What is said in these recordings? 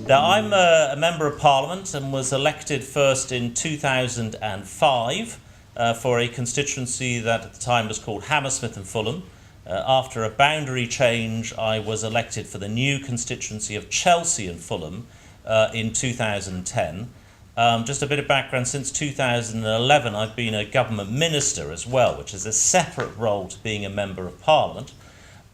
Now, I'm a Member of Parliament and was elected first in 2005 for a constituency that at the time was called Hammersmith and Fulham. After a boundary change, I was elected for the new constituency of Chelsea and Fulham in 2010. Just a bit of background, since 2011 I've been a government minister as well, which is a separate role to being a Member of Parliament.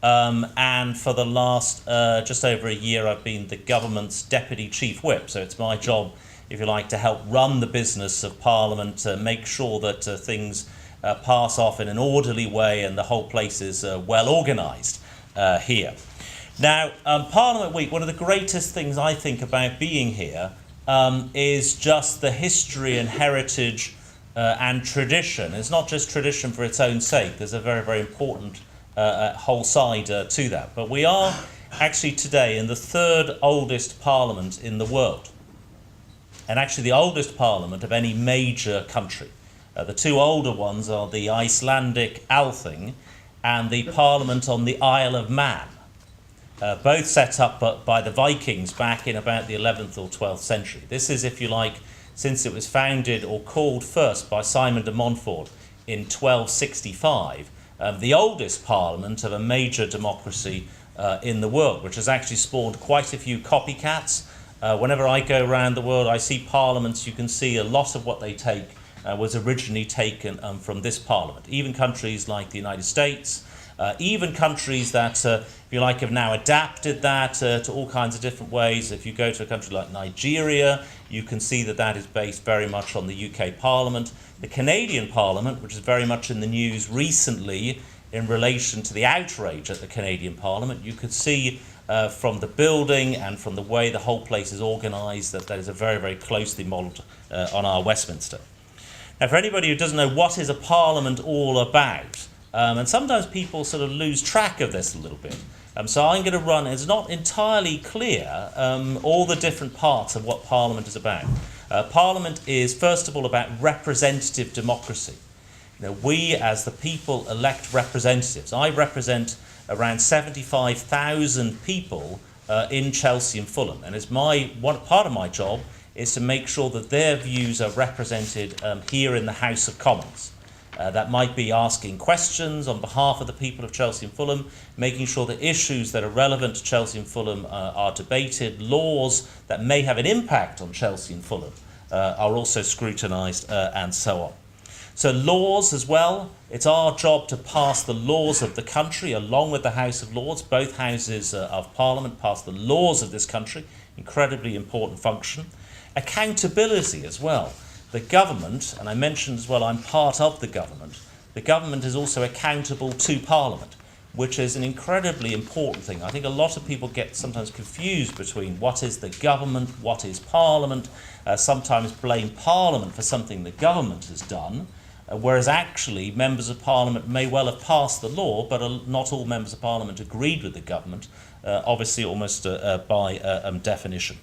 And for the last just over a year I've been the government's Deputy Chief Whip. So it's my job, if you like, to help run the business of Parliament, to make sure that things pass off in an orderly way and the whole place is well organised here. Now, Parliament Week, one of the greatest things I think about being here is just the history and heritage and tradition. It's not just tradition for its own sake. There's a very, very important whole side to that. But we are actually today in the third oldest parliament in the world, and actually the oldest parliament of any major country. The two older ones are the Icelandic Althing and the parliament on the Isle of Man, both set up by the Vikings back in about the 11th or 12th century. This is, if you like, since it was founded or called first by Simon de Montfort in 1265, the oldest parliament of a major democracy in the world, which has actually spawned quite a few copycats. Whenever I go around the world, I see parliaments. You can see a lot of what they take was originally taken from this parliament. Even countries like the United States, even countries that, if you like, have now adapted that to all kinds of different ways. If you go to a country like Nigeria, you can see that that is based very much on the UK Parliament. The Canadian Parliament, which is very much in the news recently in relation to the outrage at the Canadian Parliament, you could see from the building and from the way the whole place is organised that is a very, very closely modelled on our Westminster. Now, for anybody who doesn't know what is a parliament all about, and sometimes people sort of lose track of this a little bit, so I'm going to run, it's not entirely clear all the different parts of what Parliament is about. Parliament is, first of all, about representative democracy. You know, we, as the people, elect representatives. I represent around 75,000 people in Chelsea and Fulham, and it's part of my job is to make sure that their views are represented here in the House of Commons. That might be asking questions on behalf of the people of Chelsea and Fulham, making sure that issues that are relevant to Chelsea and Fulham are debated, laws that may have an impact on Chelsea and Fulham are also scrutinised, and so on. So laws as well, it's our job to pass the laws of the country along with the House of Lords. Both houses of Parliament pass the laws of this country, incredibly important function. Accountability as well. The government, and I mentioned as well I'm part of the government is also accountable to Parliament, which is an incredibly important thing. I think a lot of people get sometimes confused between what is the government, what is Parliament, sometimes blame Parliament for something the government has done, whereas actually members of Parliament may well have passed the law, but not all members of Parliament agreed with the government, obviously almost by definition.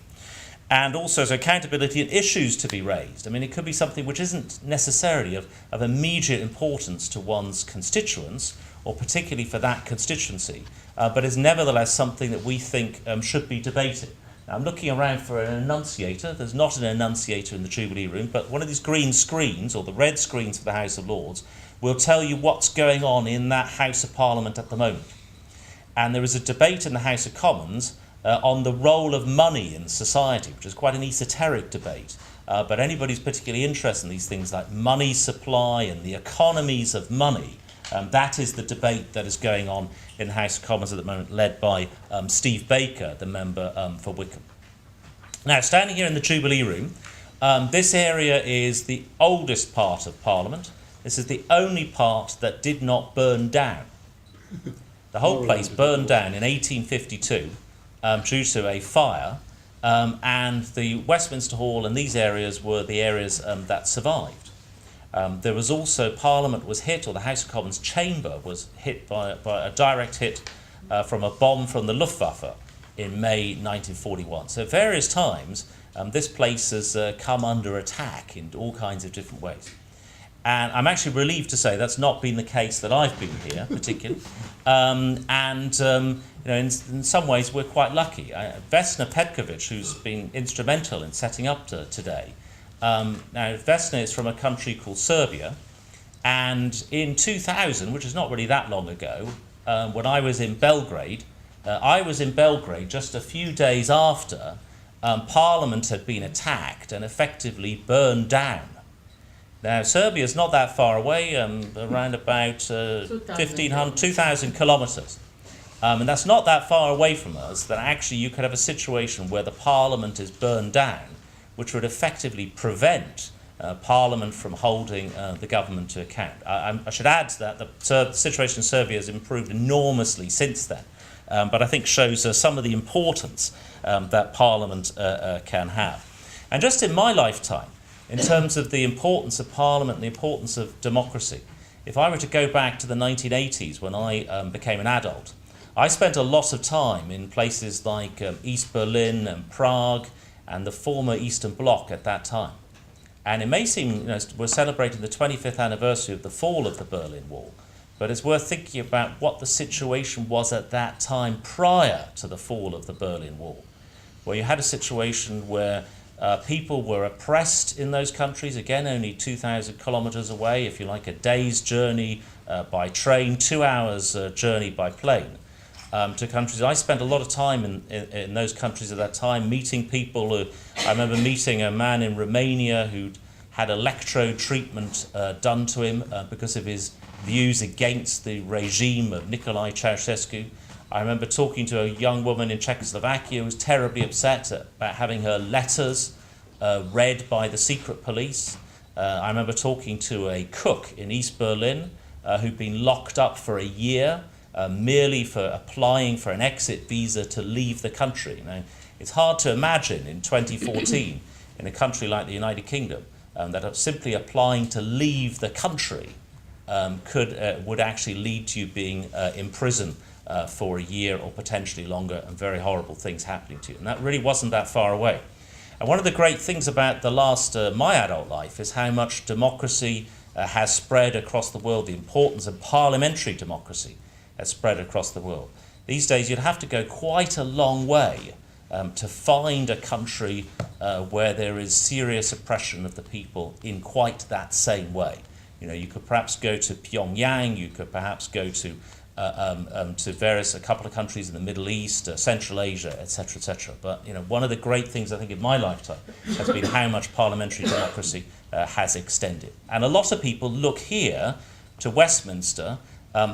And also so accountability and issues to be raised. I mean, it could be something which isn't necessarily of immediate importance to one's constituents, or particularly for that constituency, but is nevertheless something that we think should be debated. Now, I'm looking around for an enunciator. There's not an enunciator in the Jubilee Room, but one of these green screens, or the red screens for the House of Lords, will tell you what's going on in that House of Parliament at the moment. And there is a debate in the House of Commons on the role of money in society, which is quite an esoteric debate. But anybody who's particularly interested in these things like money supply and the economies of money, that is the debate that is going on in the House of Commons at the moment, led by Steve Baker, the member for Wickham. Now, standing here in the Jubilee Room, this area is the oldest part of Parliament. This is the only part that did not burn down. The whole place burned down in 1852. Due to a fire, and the Westminster Hall and these areas were the areas that survived. There was also, Parliament was hit, or the House of Commons chamber was hit by a direct hit from a bomb from the Luftwaffe in May 1941. So at various times, this place has come under attack in all kinds of different ways. And I'm actually relieved to say that's not been the case that I've been here, particularly. In some ways, we're quite lucky. Vesna Petkovic, who's been instrumental in setting up today. Now, Vesna is from a country called Serbia. And in 2000, which is not really that long ago, when I was in Belgrade just a few days after Parliament had been attacked and effectively burned down. Now, Serbia is not that far away, around about 2,000 kilometres. And that's not that far away from us, that actually you could have a situation where the Parliament is burned down, which would effectively prevent Parliament from holding the government to account. I should add that the situation in Serbia has improved enormously since then, but I think shows some of the importance that Parliament can have. And just in my lifetime, in terms of the importance of Parliament and the importance of democracy, if I were to go back to the 1980s when I became an adult, I spent a lot of time in places like East Berlin and Prague and the former Eastern Bloc at that time. And it may seem, we're celebrating the 25th anniversary of the fall of the Berlin Wall, but it's worth thinking about what the situation was at that time prior to the fall of the Berlin Wall, where you had a situation where people were oppressed in those countries, again only 2,000 kilometres away, if you like, a day's journey by train, 2 hours journey by plane, to countries. I spent a lot of time in those countries at that time, meeting people. I remember meeting a man in Romania who'd had electrode treatment done to him because of his views against the regime of Nicolae Ceausescu. I remember talking to a young woman in Czechoslovakia who was terribly upset about having her letters read by the secret police. I remember talking to a cook in East Berlin who'd been locked up for a year merely for applying for an exit visa to leave the country. Now, it's hard to imagine in 2014 in a country like the United Kingdom that simply applying to leave the country would actually lead to you being in prison for a year or potentially longer, and very horrible things happening to you. And that really wasn't that far away. And one of the great things about my adult life is how much democracy has spread across the world, the importance of parliamentary democracy has spread across the world. These days you'd have to go quite a long way to find a country where there is serious oppression of the people in quite that same way. You could perhaps go to Pyongyang, you could perhaps go to a couple of countries in the Middle East, Central Asia, etc., etc. But one of the great things I think in my lifetime has been how much parliamentary democracy has extended. And a lot of people look here to Westminster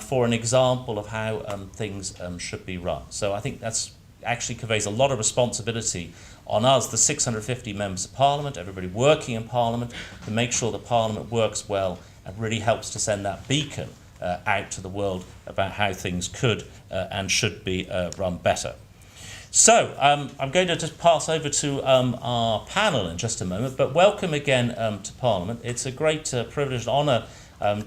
for an example of how things should be run. So I think that's actually conveys a lot of responsibility on us, the 650 members of Parliament, everybody working in Parliament, to make sure that Parliament works well and really helps to send that beacon out to the world about how things could and should be run better. So I'm going to just pass over to our panel in just a moment, but welcome again to Parliament. It's a great privilege and honour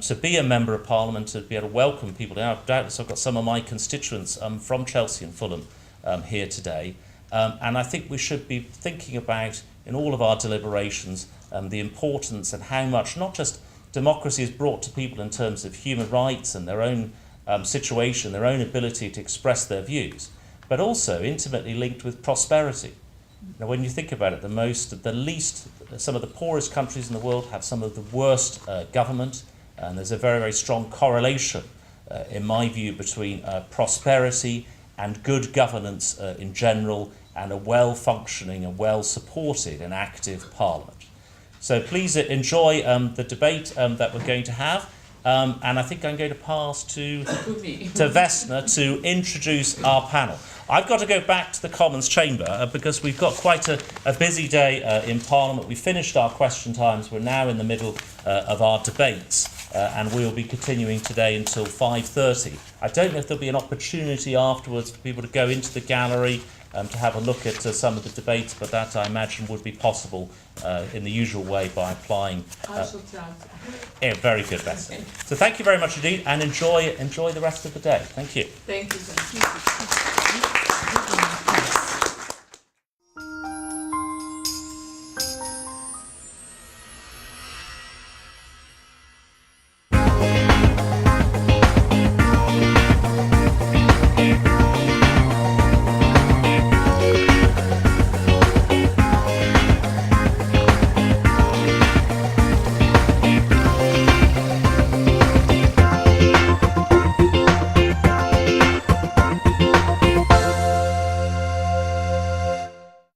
to be a Member of Parliament, to be able to welcome people. Doubtless I've got some of my constituents from Chelsea and Fulham here today, and I think we should be thinking about, in all of our deliberations, the importance and how much not just democracy is brought to people in terms of human rights and their own situation, their own ability to express their views, but also intimately linked with prosperity. Now, when you think about it, some of the poorest countries in the world have some of the worst government, and there's a very, very strong correlation, in my view, between prosperity and good governance in general, and a well-functioning and well-supported and active Parliament. So please enjoy the debate that we're going to have. And I think I'm going to pass to Vesna to introduce our panel. I've got to go back to the Commons chamber because we've got quite a busy day in Parliament. We finished our question times. We're now in the middle of our debates. And we'll be continuing today until 5:30. I don't know if there'll be an opportunity afterwards for people to go into the gallery to have a look at some of the debates, but that I imagine would be possible in the usual way by applying. Yeah, very good, Betsy. So thank you very much indeed, and enjoy the rest of the day. Thank you. Thank you.